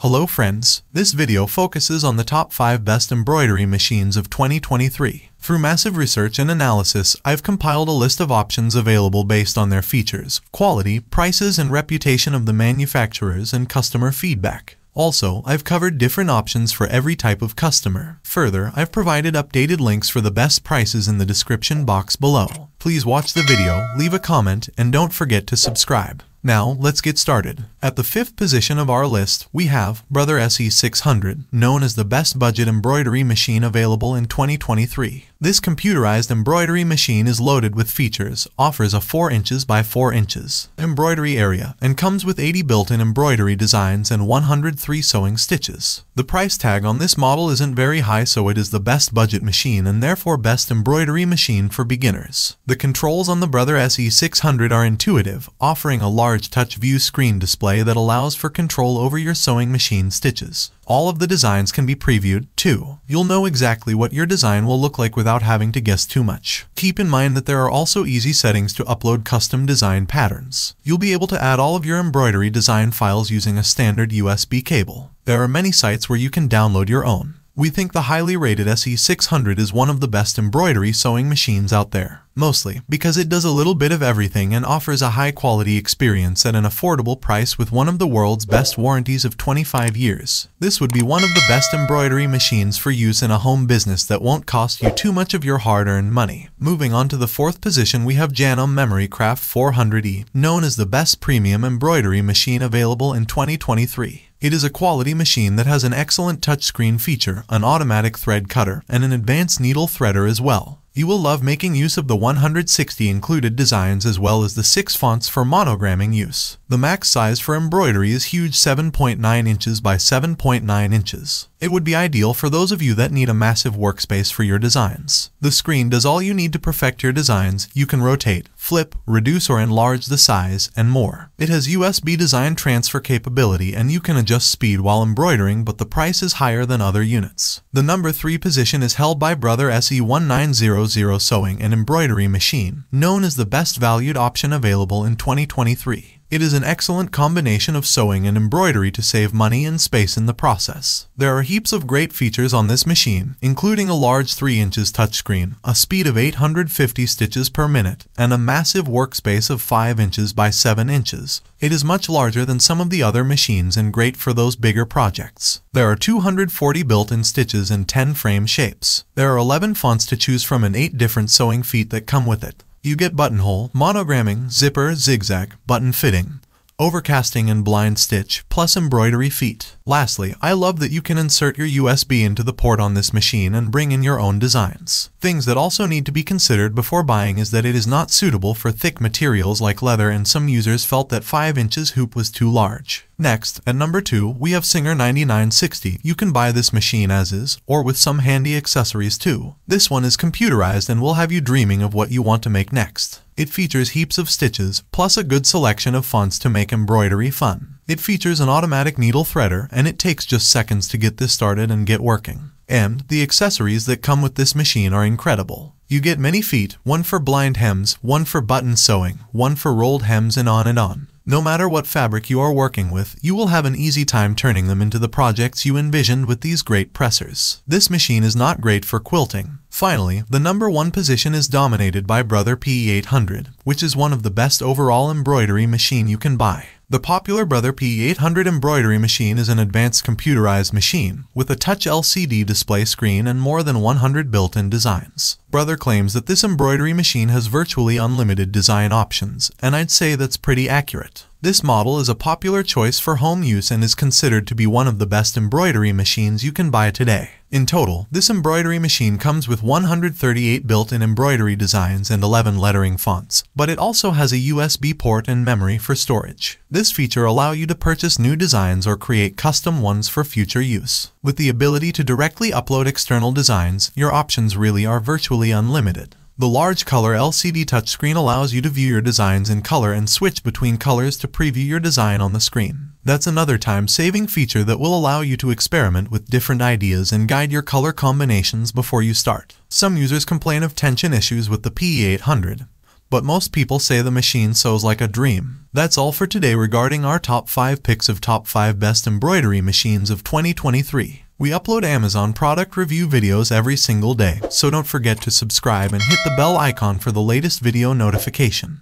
Hello friends, this video focuses on the top 5 best embroidery machines of 2023. Through massive research and analysis, I've compiled a list of options available based on their features, quality, prices, and reputation of the manufacturers and customer feedback. Also, I've covered different options for every type of customer. Further, I've provided updated links for the best prices in the description box below. Please watch the video, leave a comment, and don't forget to subscribe. Now, let's get started. At the 5th position of our list, we have Brother SE600, known as the best budget embroidery machine available in 2023. This computerized embroidery machine is loaded with features, offers a 4 inches by 4 inches embroidery area, and comes with 80 built-in embroidery designs and 103 sewing stitches. The price tag on this model isn't very high, so it is the best budget machine and therefore best embroidery machine for beginners. The controls on the Brother SE600 are intuitive, offering a large touch view screen display that allows for control over your sewing machine stitches. All of the designs can be previewed, too. You'll know exactly what your design will look like without having to guess too much. Keep in mind that there are also easy settings to upload custom design patterns. You'll be able to add all of your embroidery design files using a standard USB cable. There are many sites where you can download your own. We think the highly rated SE600 is one of the best embroidery sewing machines out there, mostly because it does a little bit of everything and offers a high-quality experience at an affordable price with one of the world's best warranties of 25 years. This would be one of the best embroidery machines for use in a home business that won't cost you too much of your hard-earned money. Moving on to the 4th position, we have Jana Memorycraft 400E, known as the best premium embroidery machine available in 2023. It is a quality machine that has an excellent touchscreen feature, an automatic thread cutter, and an advanced needle threader as well. You will love making use of the 160 included designs as well as the 6 fonts for monogramming use. The max size for embroidery is huge, 7.9 inches by 7.9 inches. It would be ideal for those of you that need a massive workspace for your designs. The screen does all you need to perfect your designs. You can rotate, flip, reduce or enlarge the size, and more. It has USB design transfer capability and you can adjust speed while embroidering, but the price is higher than other units. The number 3 position is held by Brother SE1900 Sewing and Embroidery Machine, known as the best valued option available in 2023. It is an excellent combination of sewing and embroidery to save money and space in the process. There are heaps of great features on this machine, including a large 3 inches touchscreen, a speed of 850 stitches per minute, and a massive workspace of 5 inches by 7 inches. It is much larger than some of the other machines and great for those bigger projects. There are 240 built-in stitches and 10 frame shapes. There are 11 fonts to choose from and 8 different sewing feet that come with it. You get buttonhole, monogramming, zipper, zigzag, button fitting, overcasting and blind stitch, plus embroidery feet. Lastly, I love that you can insert your USB into the port on this machine and bring in your own designs. Things that also need to be considered before buying is that it is not suitable for thick materials like leather, and some users felt that 5 inches hoop was too large. Next, at number 2, we have Singer 9960. You can buy this machine as is, or with some handy accessories too. This one is computerized and will have you dreaming of what you want to make next. It features heaps of stitches, plus a good selection of fonts to make embroidery fun. It features an automatic needle threader, and it takes just seconds to get this started and get working. And the accessories that come with this machine are incredible. You get many feet, one for blind hems, one for button sewing, one for rolled hems, and on and on. No matter what fabric you are working with, you will have an easy time turning them into the projects you envisioned with these great pressers. This machine is not great for quilting. Finally, the number 1 position is dominated by Brother P800, which is one of the best overall embroidery machine you can buy. The popular Brother P800 embroidery machine is an advanced computerized machine with a touch LCD display screen and more than 100 built-in designs. Brother claims that this embroidery machine has virtually unlimited design options, and I'd say that's pretty accurate. This model is a popular choice for home use and is considered to be one of the best embroidery machines you can buy today. In total, this embroidery machine comes with 138 built-in embroidery designs and 11 lettering fonts, but it also has a USB port and memory for storage. This feature allows you to purchase new designs or create custom ones for future use. With the ability to directly upload external designs, your options really are virtually unlimited. The large color LCD touchscreen allows you to view your designs in color and switch between colors to preview your design on the screen. That's another time-saving feature that will allow you to experiment with different ideas and guide your color combinations before you start. Some users complain of tension issues with the P800. but most people say the machine sews like a dream. That's all for today regarding our top 5 picks of top 5 best embroidery machines of 2023. We upload Amazon product review videos every single day, so don't forget to subscribe and hit the bell icon for the latest video notification.